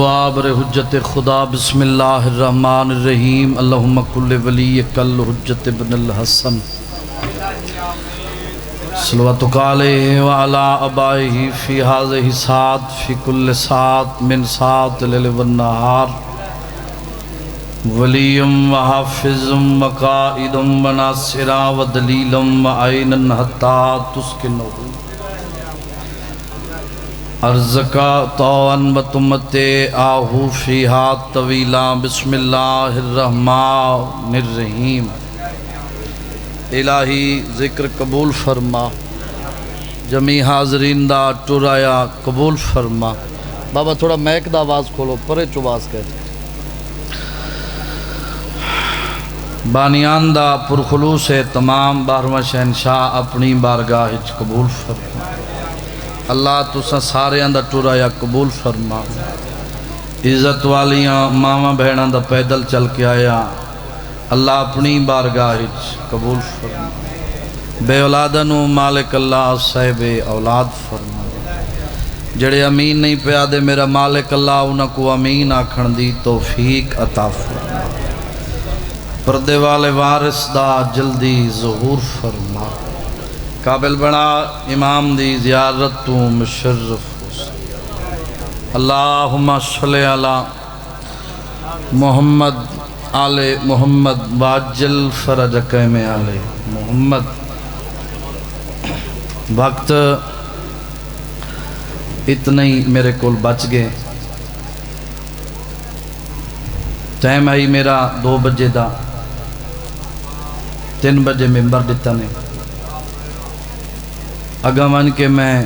دعا بر حجت خدا بسم اللہ الرحمن الرحیم اللہم کل ولی کل حجت ابن الحسن صلواتک علیہ وعلا ابائہ فی ہذہ ساعت فی کل ساعت من ساعت اللیل والنہار ولیم وحافظم وقائدم وناصرا ودلیلم وعینن حتی تسکنہ ارزقا طوعاً وتمتے آہو فیہا طویلا بسم اللہ الرحمن الرحیم الہی ذکر قبول فرما جمی حاضرین دا ٹرایا قبول فرما بابا تھوڑا میک دا آواز کھولو پرے چواز کہتے بانیان دا پرخلوص تمام بارہواں شہنشاہ اپنی بارگاہ قبول فرما اللہ تسا سارے اندر ٹرایا قبول فرما عزت والیاں ماما بہناں دا پیدل چل کے آیا اللہ اپنی بارگاہ قبول فرما بے اولادنو مالک اللہ صاحب اولاد فرما جڑے امین نہیں پیا دے میرا مالک اللہ انہاں کو امین آکھن دی توفیق عطا فرما پردے والے وارث دا جلدی ظہور فرما قابل بنا امام دی زیارت تو مشرف اللہم صلی علی محمد آل محمد واجل فرجک میں آل محمد وقت اتنا ہی میرے کول بچ گئے ٹائم آئی میرا 2 بجے دا 3 بجے ممبر دیتا نے اگا من کے میں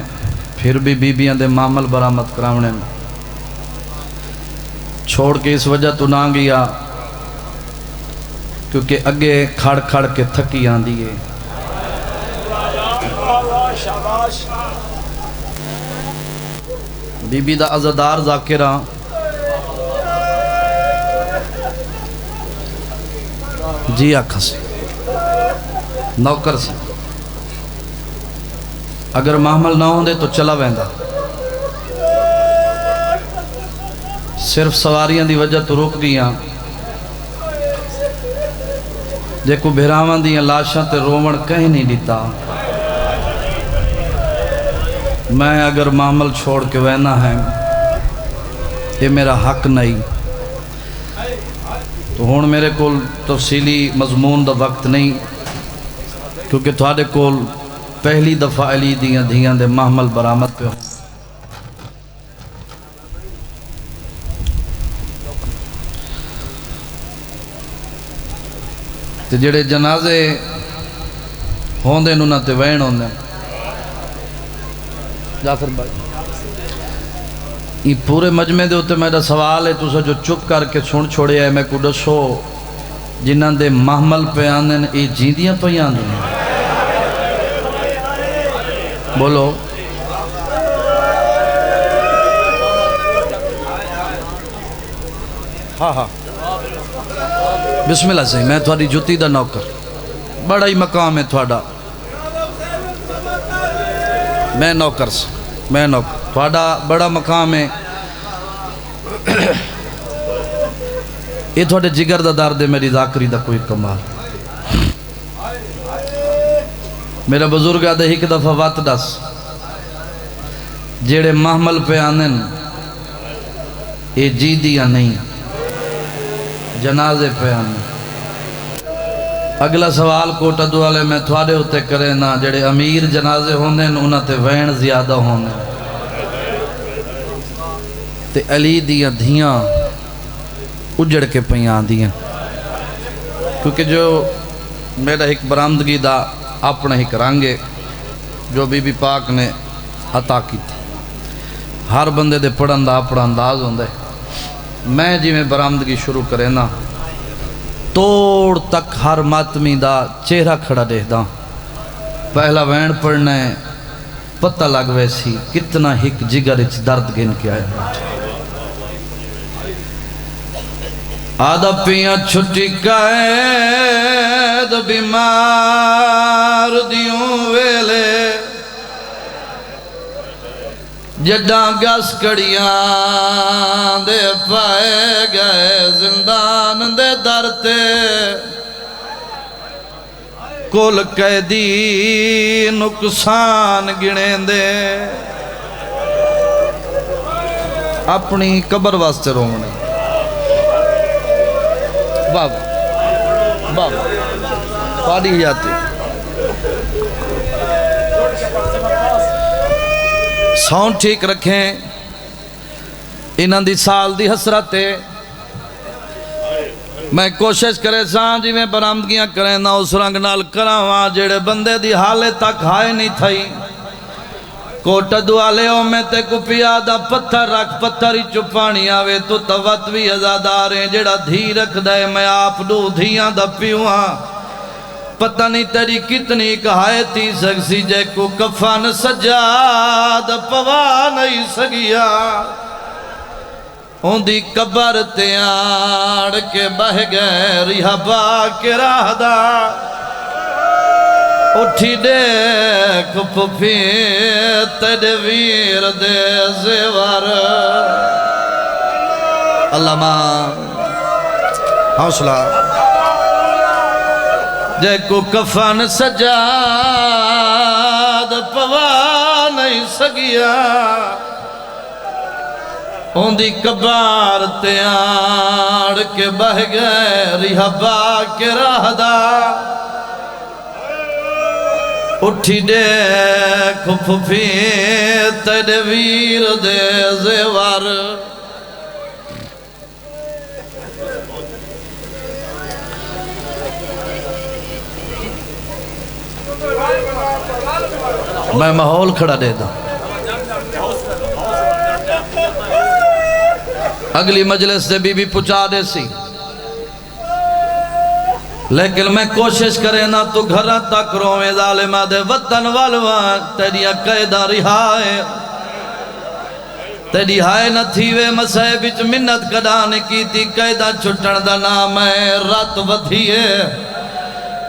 پھر بھی بیبیاں دے معامل برآمد کراونے میں چھوڑ کے اس وجہ تو نہ گیا کیونکہ اگے کھڑ کھڑ کے تھکی آن دیئے بی بی دا عزدار ذاکرہ جی آکھا سے نوکر سے اگر محمل نہ ہوں دے تو چلا ویندہ صرف سواریاں دی وجہ تو رک گیا جے کو بھیراوان دیاں لاشاں تے رومن کہیں نہیں دیتا میں اگر محمل چھوڑ کے وینا ہے یہ میرا حق نہیں تو ہون میرے کول تفصیلی مضمون دا وقت نہیں کیونکہ تھوڑے کول پہلی دفعہ علی دیاں دھیاں دے محمل برآمد پہ ہوں تے جڑے جنازے ہوں دے نونا تے وین ہوں دے جعفر بھائی یہ پورے مجمع دے ہوتے میرا سوال ہے تو جو چپ کر کے سن چھوڑے ہے میں کو دسو جنہاں دے محمل پہ آندے یہ جیندیاں پہ آندے بولو ہاں ہاں بسم اللہ سے میں تھوڑی جوتی دا نوکر بڑا ہی مقام ہے تھوڑا میں نوکر سے میں نوکر تھوڑا بڑا مقام ہے یہ تھوڑے جگر دا درد ہے میری ذاکری دا کوئی کمال میرا بزرگ آدھے ہی کہ دفعہ وات دس جیڑے محمل پہ آنن یہ جی دیا نہیں جنازے پہ آنن اگلا سوال کوٹا دوالے میں تھوڑے ہوتے کرے نا جیڑے امیر جنازے ہوندے انہاں تے وین زیادہ ہوندے تے علی دیاں دھیاں اجڑ کے پیان دیاں کیونکہ جو میرا ایک برآمدگی دا اپنا ہی کرانگے جو بی بی پاک نے عطا کی تھی ہر بندے دے پڑھن دا اپنا انداز ہوندے میں جی میں برآمدگی شروع کرے نا توڑ تک ہر ماتمی دا چہرہ کھڑا دے دا پہلا وین پڑھنے پتہ لگ ویسی کتنا ہک جگر اچ درد گن کے آیا آدھا پیاں چھٹی قید بیمار دیوں ویلے جڈاں گس کڑیاں دے پائے گئے زندان دے در تے کل قیدی نقصان گنے دے اپنی قبر واسطے رونے بابا بابا پاڑی جاتی ساؤنڈ ٹھیک رکھیں انہاں دی سال دی حسرت ہے میں کوشش کرے ساں جی میں برآمدگیاں کریں نہ اس رنگ نال کراواں جڑے بندے دی حالے تک ہائے نہیں تھئی کوٹ دوالے او میں تے کو پیادہ پتھر رکھ پتھر ہی چپانی آوے تو توت بھی ازاداریں جڑا دھی رکھ دے میں آپ دو دھیاں دا پیواں پتہ نہیں تیری کتنی کہائے تھی سکسی جے کو کفن سجاد پوا نہیں سگیا ہوں دی قبر تیاڑ کے بہ گئے ریحبا کے راہ دا اٹھی دیکھ پپھی تدویر دے زیور اللہ ماں حوصلہ جے کو کفن سجاد پوا نہیں سگیا ہوندی قبر تیاڑ کے بہ گئے ریحبا کے راہ دا اٹھی دیکھ پھپھی تدویر دے زیور میں ماحول کھڑا دے دا اگلی مجلس سے بی پچا دے سی لیکن میں کوشش کرے نا تو گھرہ تک رویں ظالمہ دے وطن والوان تیری قیدہ رہائے تیری ہائے نہ تھیوے مسئے بچ منت کڑانے کی تھی قیدہ چھٹن دا نام ہے رات ودھیے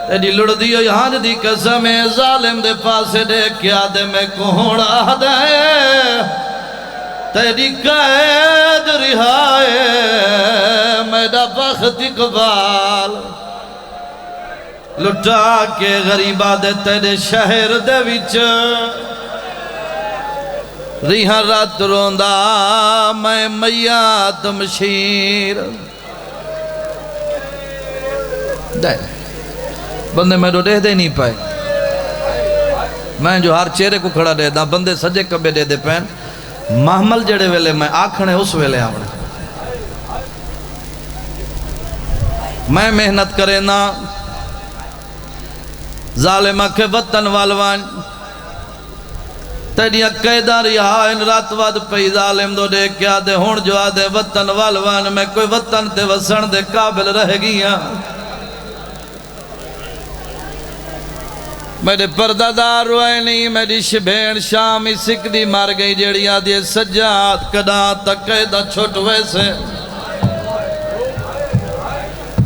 تیری لڑ دیو یہاں دی قسم ظالم دے پاسے دے کیا دے میں کوہڑا دے تیری قید رہائے میرا بخت اقبال لٹا کے غریبہ دے تیرے شہر دے وچ ریحاں رات روندہ میں میات مشیر دے بندے میں دے نہیں پائے میں جو ہر چہرے کو کھڑا دے دا بندے سجے کبے دے پین محمل جڑے ویلے میں آکھنے اس ویلے آوڑے میں محنت کرے نا ظالمہ کے وطن والوان تیریاں قیدہ رہائن رات واد پئی ظالم دو دے کیا دے ہون جو آدھے وطن والوان میں کوئی وطن دے وسن دے قابل رہ گیا میرے پردہ دار روئے نہیں میری شبین شامی سکھ دی مار گئی جیڑی آدھے سجاد کدا تک قیدہ چھوٹ ویسے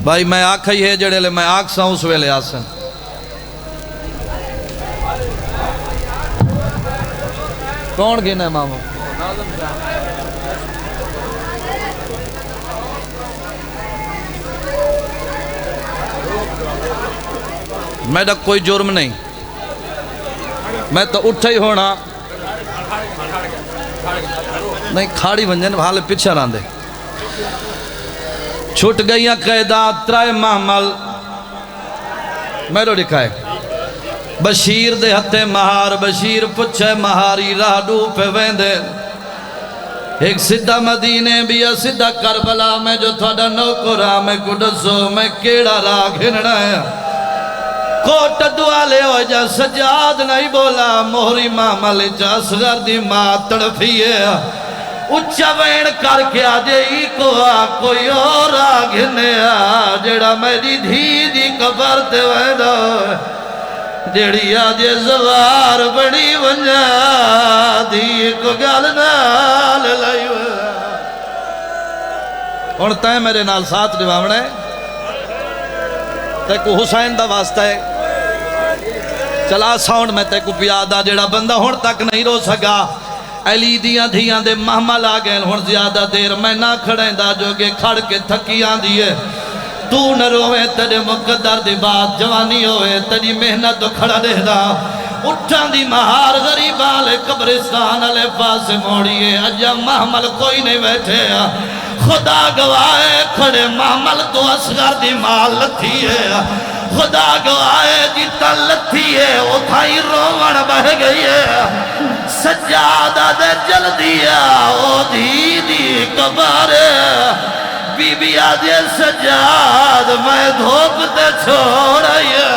بھائی میں آکھائی ہے جڑے لے میں آکھ ساں اس ویلے آسن کون گینا ہے ماما میرا کوئی جرم نہیں میں تو اٹھا ہی ہونا نہیں کھاڑی بنجن حال پیچھے رہاں دے چھوٹ گئیاں قیدہ ترائے محمل میرو دکھائے بشیر دے ہتے مہار بشیر پچھے مہاری راہ ڈو پہ ویندے ایک سدھا مدینے بھی ہے سدھا کربلا میں جو تھوڑا نوکرا میں کڈسو میں کیڑا راہ گھنڑا ہے کوٹ دوالے ہو جا سجاد نہیں بولا موہری محمل جا سگر دی ماں تڑفیے اچھا وین کر کے آجے ہی کوئی اور آگھنے جڑا میری دھی دی قبر تے ویدہ جڑی آجے زوار بڑی ونجا دی کو گال نال لائیو اور تے میرے نال ساتھ دیوامنے تے کو حسین دا واسطہ ہے چلا ساؤنڈ میں تے کو پیادا جڑا بندہ ہون تک نہیں رو سکا علی دیاں دھیاں دے محمل آ گئے ہن زیادہ دیر میں نہ کھڑیں دا جو کہ کھڑ کے تھکی آندی ہے تو نہ روے تیرے مقدر دی بات جوانی ہوئے تیری محنت تو کھڑا دے دا اٹھان دی مہار غریبان لے قبرستان لے پاس موڑیے اجا محمل کوئی نہیں بیٹھے خدا گواہے کھڑے محمل تو اصغر دی مال لتھی ہے خدا گواہے جیتا لتھی ہے اتھائی رومن بہ گئی ہے سجادہ دے جل دیا او دی دی قبر بی بی آدھے سجاد میں دھوپ تے چھوڑ آیا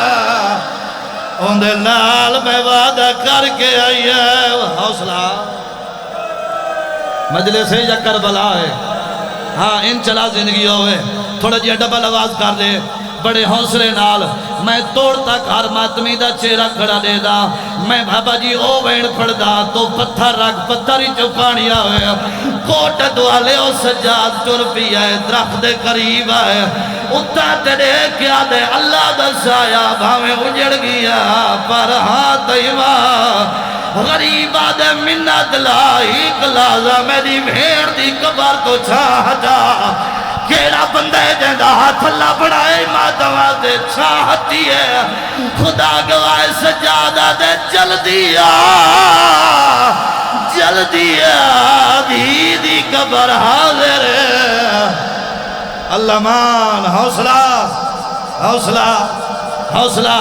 اندھے نال میں وعدہ کر کے آیا حوصلہ مجلس ہے یا کربلا ہے ہاں ان چلا زندگی ہوئے تھوڑا جی ڈبل آواز کر دے بڑے حوصلے نال میں توڑ تک ہر ماتمی دا چہرہ کھڑا دے دا میں بابا جی او وین پڑ دا تو پتھر رکھ پتھر ہی جو پانی آوے کوٹ دوالے او سجاد چور پی آئے درخت دے قریب آئے اتا تیرے کیا دے اللہ دا سایہ بھاویں اجڑ گیا پر ہاتھ ایمان غریبہ دے منت لائی کلازہ میری بھیڑ دی قبر تو چھاہتا کیڑا بندے جیندہ ہاتھ اللہ بڑھائے ماتمہ دے چھاہتی ہے خدا گوائے سجادہ دے جل دیا دی دی قبر حاضر ہے اللہ مان حوصلہ حوصلہ حوصلہ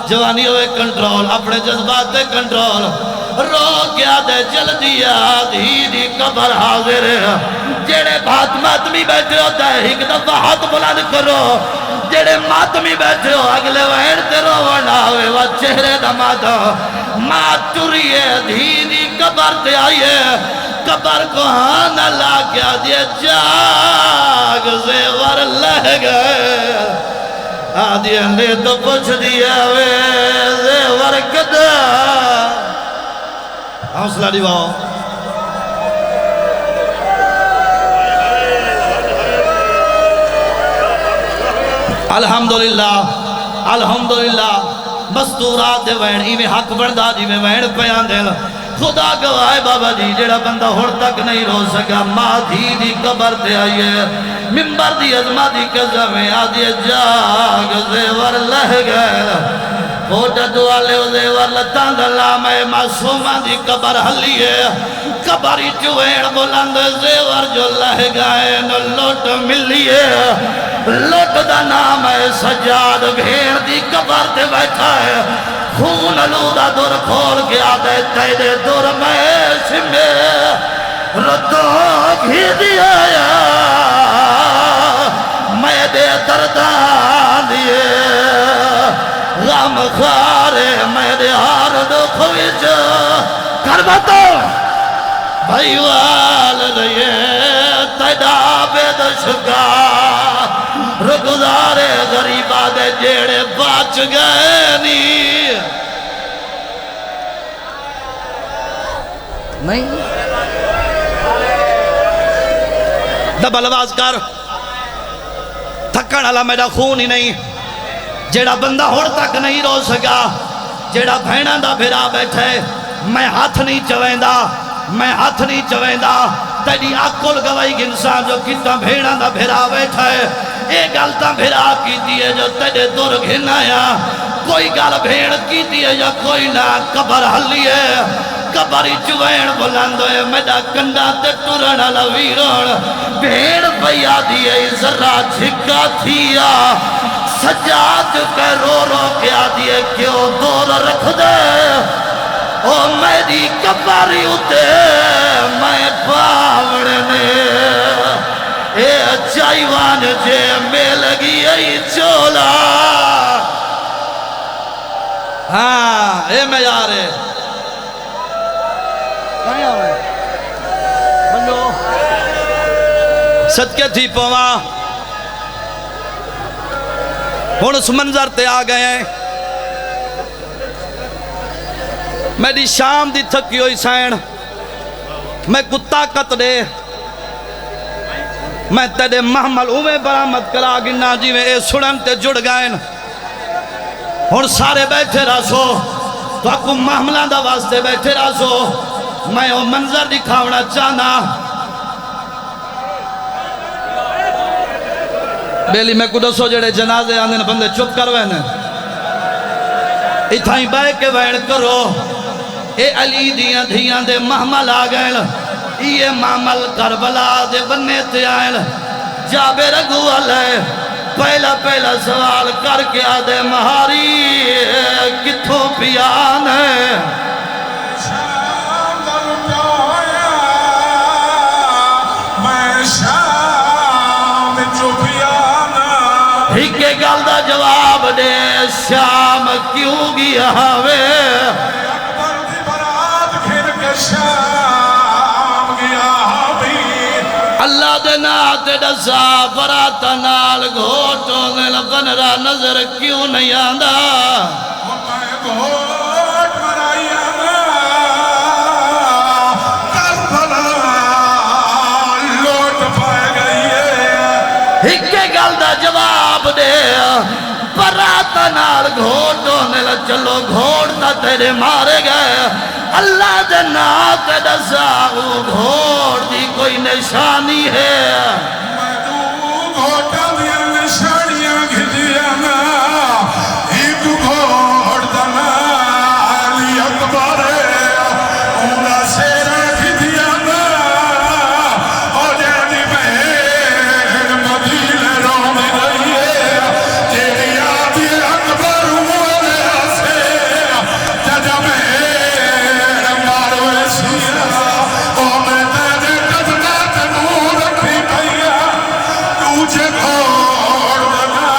جوانی ہوئے کنٹرول اپنے جذبات دے کنٹرول رو گیا دے جل دیا دی قبر حاضر ہے جیڑے بات ماتمی بیٹھے ہوتا ہے ایک دفعہ ہاتھ بلند کرو جیڑے ماتمی بیٹھے ہو اگلے وہن تے رونا ہوئے وہ چہرے دا ماتو مات ٹوریے دی قبر تے آئیے قبر کو ہاں لا کیا دیے جاگ زیور لہ گئے آدھے نے تو پوچھ دیا وے زیور کدہ حوصلہ دیواؤ الحمدللہ الحمدللہ مستورات دے وین ہی میں حق بردہ جی میں وین پیان دے خدا گواہ بابا جی جڑا بندہ ہوڑ تک نہیں رو سکا ماں دی قبر تے آئیے ممبر دی عظمہ دی قضمیں آدھے جاگ زیور لہ گئے کوٹا دوالے زیور لتان دلہ میں معصومہ دی قبر حلیے قبری چوین بلند زیور جو لہ گئے نو لوٹ ملیے لوٹ دا نام ہے سجاد بھیڑ دی قبر تے بیٹھا ہے خون علودہ دور کھول گیا دے تیدے دور میں شمے ردوں گھی دیا میں دے دردان دیے غم خارے میں دے ہار دکھ وچ کربتو بھائی وال رہے تیدا بید شکا رگزارے غریبہ دے جیڑے باچ گئے نہیں ڈبل آواز کر تھکن والا میرا خون ہی نہیں جیڑا بندہ ہوڑ تک نہیں رو سکا جیڑا بھیڑاں دا بھرا بیٹھے میں ہاتھ نہیں چویندہ میں ہاتھ نہیں چویندہ تیری آکل گوائی گنسان جو کتا بھیڑاں دا بھرا بیٹھے ایک گلتا بھرا کی دیئے جو تیرے دور گھنایا کوئی گل بھیڑ کی دیئے جو کوئی نہ قبر حلیے قبری چوین بلند ہوئے میڈا کنڈا تے ٹورنا لویرون بھیڑ پیا دیئے ذرا جھکا تھیا سجاد کے رو رو کیا دیئے کیوں دور رکھ دے او میری قبری اتے میں پاوڑنے اے چائیوان جے میں لگی ای چولا ہاں اے میں یارے کہیں آوے بنو صدقے تھی پوا ہون اس منظر تے آ گئے ہیں میری شام دی تھکی ہوئی سین میں کو طاقت دے میں تیرے محمل اوے برامت کرا گنا جی میں اے سڑن تے جڑ گئے اور سارے بیٹھے راسو تو اکو محملان دا واسطے بیٹھے راسو میں وہ منظر دکھاونا چاہنا بیلی میں کو دسو جڑے جنازے آنے بندے چپ کروے نے اتھائیں بائے کے وین کرو اے علی دیاں دھیاں دے محمل آگئل یہ محمل کربلا دے بننے تے آئل جابر اگوال ہے پہلا پہلا سوال کر کے آدھے مہاری کتھوں پیان ہے شام لٹایا میں شام جو پیانا ہکے گل دا جواب دے شام کیوں گیا ہوئے اکبر دی برات گھر کے شام گیا بھی اللہ دے نات دسا براتا نال گھوٹوں نے لبنرا نظر کیوں نہیں آندہ میں گھوٹ مرائیا کربلا لوٹ پائے گئی ہے ہکے گل دا جواب دے براتا نال گھوٹوں نے چلو گھوڑتا تیرے مارے گئے اللہ دے نات دسا گھوڑ دی کوئی نشانی ہے میں تو گھوٹا دیا نشانیاں گھدیا نا ایک گھوڑ دنا علی اکبر اونا سیرہ گھدیا نا اور جانی بہن مدیل روم رہی ہے تیری آدھی اکبر ہونے سے ججا بہن مارو ایسیا او میں تیرے قدمہ تنور رکھی پہیا تجھے گھوڑ بنا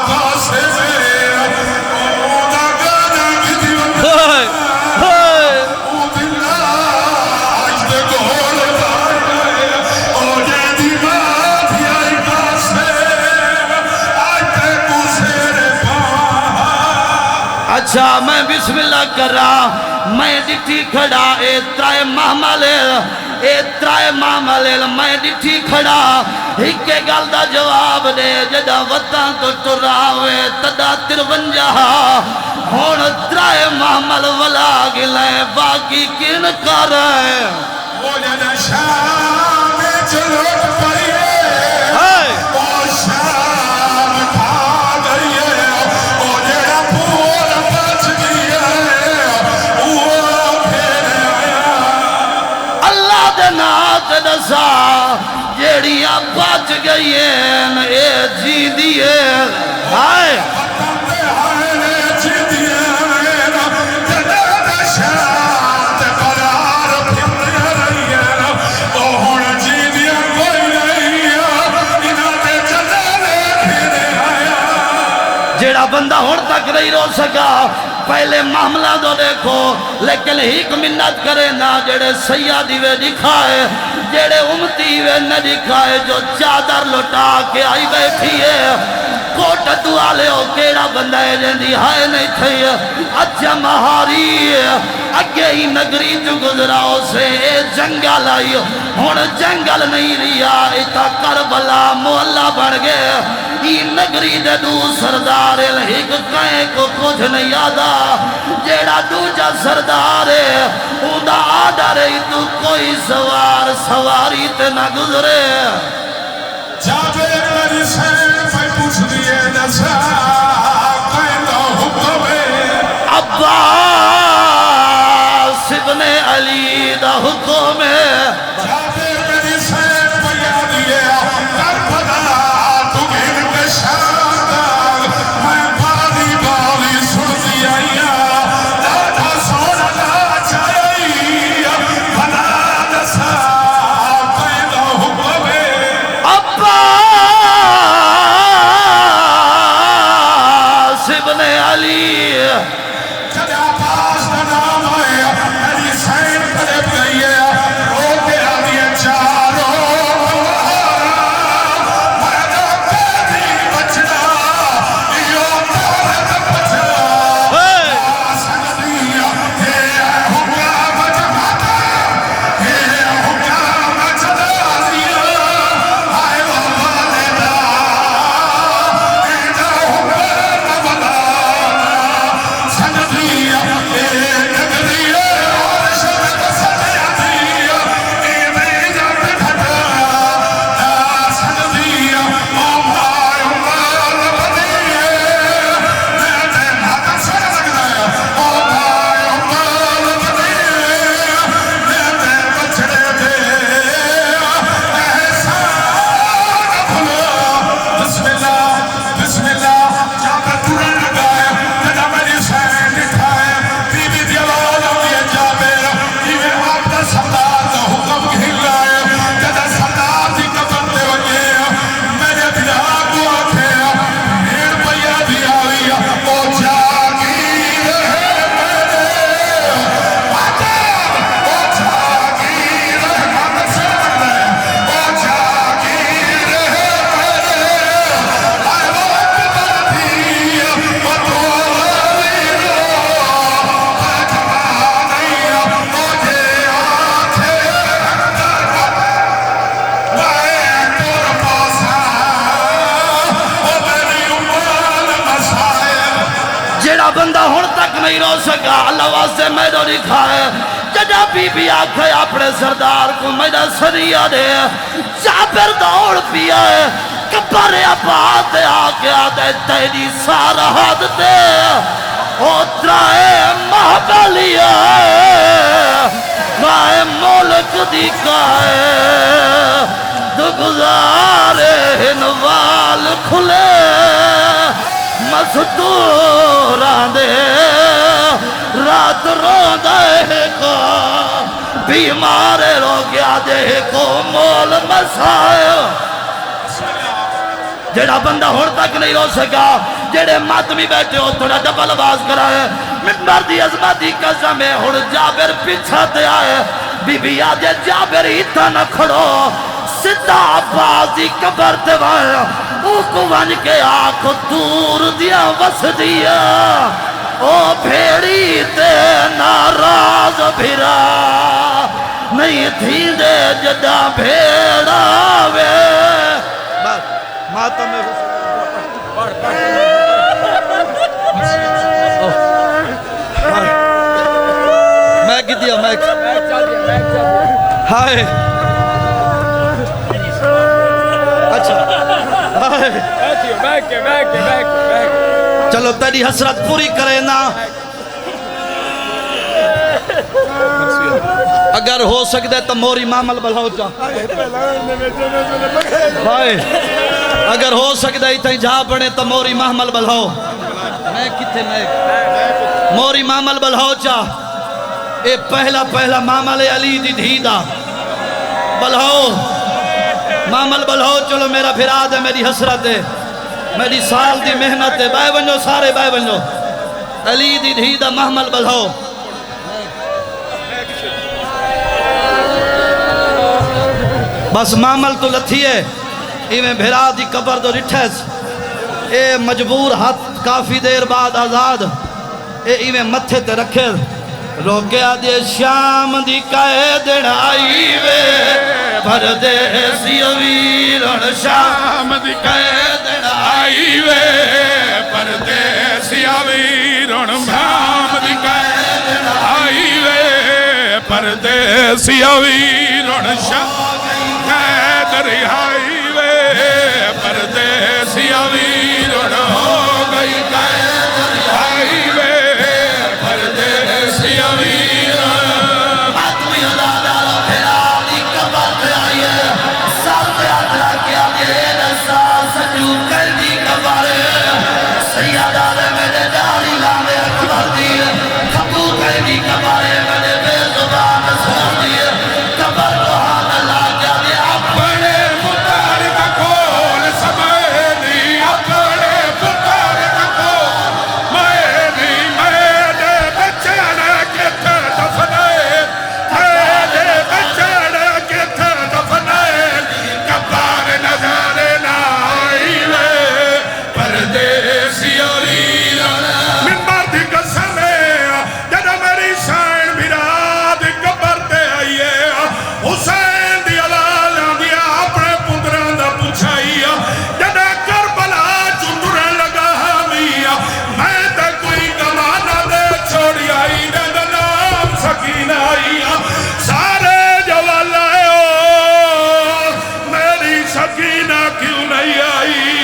کاسے میں اونا گانا گھدی ہائے ہائے او دلہ آج دے گھوڑ بنا او جیدی بات آئی کاسے آج تے کسے پاہا اچھا میں بسم اللہ کر رہا میں ڈٹھی کھڑا اے ترائے محمل میں ڈٹھی کھڑا ہکے گل دا جواب دے جدا وطن تو ٹراوے تدا 53 ہون ترائے محمل ولا گلے باقی کن کر رہے وہ جنہ شام چلوٹ پڑیے وہ شام کھا گئیے وہ جنہ پور بچ گئیے وہ پھر آیا اللہ دے نات دسا جیڑیاں بچ گئی ہیں اے جی دیئے ہائے بطنتے ہائے جیدیے میرا جنہ شام قرار پھر رہیے او ہون جیدیے کوئی نہیں انہاں تے جنہ پھر آیا جیڑا بندہ ہون تک نہیں رو سکا پہلے معاملہ دو دیکھو لیکن ہیک منت کرے نا جیڑے سیادی وے دکھائے جیڑے امتی وے نہ دکھائے جو چادر لٹا کے آئی بیٹھی ہے کوٹ دوالے ہو کیڑا بندہ ہے جندی ہائے نہیں تھی اچھا مہاری اگے ہی نگری جو گزراؤ سے اے جنگل آئی ہون جنگل نہیں ریا اتا کربلا محلہ بڑھ گئے ای نگری دے دو سردار ہک کہیں کو کچھ نہیں آدھا جیڑا دو جا سردار اوندا آڈا رہی تو کوئی سواری تے نہ گزرے جابر میری سین پہ پوچھ دیئے نسا قیدہ حکم عباس ابن علی دا حکم جابر میری سین پہ یاد دیئے کربلا تمہیں کے شاندار میں بالی سن دیا دادا سونا چاہیے بنا نسا قیدہ حکم عباس ابن علی جب عباس کا نام آیا میری سین قریب گئی نہیں رو سکا اللہ واسطے میں تو دکھائے ججا بی بی آکھے اپنے سردار کو میرا سریہ دے جابر دوڑ پیا ہے کبر عباد آگے آدھے تیری سارا حد دے اترائے محبلیہ رائے مولک دکھائے گزارے ہنوال کھلے مزدوران دے رات رو دے کو بیمار رو گیا دے کو مول مسائے جڑا بندہ ہون تک نہیں رو سکا جڑے ماتمی بیٹھے ہو تھوڑا ڈبل آواز کرائے منبر دی عظمتی قسم ہے ہون جابر پیچھا تے آئے بی بی آدھے جابر ہیتا نہ کھڑو سدھا بازی قبر دیوایا او کو ون کے آنکھ دور دیا وس دیا او بھیڑی تے ناراض بھیرا نہیں تھی دے جدا بھیڑا وے بس ماتم میں کی دیا میں ہائے چلو تیری حسرت پوری کرے نا اگر ہو سکتے تو موری معامل بلھاؤ جا اگر ہو سکتے ہی تھی جا بڑے تو موری معامل بلھاؤ میں کتے میں موری معامل بلھاؤ جا اے پہلا معامل علی دی دھیدہ بلھاؤ معامل بلھاؤ چلو میرا پھراد ہے میری حسرت ہے میری سال دی محنت ہے بائے بنجو سارے بائے بنجو علی دی دھیدہ محمل بلھاؤ بس معامل تو لتھی ہے ایویں بھرا دی قبر دو رٹھیس اے مجبور ہاتھ کافی دیر بعد آزاد اے ایویں متھے تے رکھے روکیا دے شام دی قائدن آئی وے پردیسی ویرن شام دی قائدن آئی وے پردیسی ویرن شام دی قائدن آئی وے پردیسی ویرن شام دی قائدن آئی وے پردیسی ویرن ہو گئی قائدن آئی وے پردیسی ویرن ماتمی دادا پھیرا دی قبر پہ آئیے سال پہ آدھرا کیا دیر سال سجو کر دی قبر سیادہ دے میرے داری لامے اکبر دی کھپو کر دی قبر میرے بے زبان سن دی قبر کو حال اللہ کیا دے اپنے متعلق کھول سمے دی اپنے متعلق کھول میں دے بچانا کے تھے دفنے دے بچانا کے تھے دفنے قبر نظر نہ آئی وے پردیسی ویرن منبر دی قسم ہے جدہ میری شان بھراد قبر تے آئیے حسین دی علالیاں دیا اپنے پندران دا پوچھائیا جدہ کربلا چندران لگا ہمیا میں تے کوئی کمانا دے چھوڑی آئی جدہ نام سکینہ آئیا سارے جوال آئے ہو میری سکینہ کیوں نہیں آئی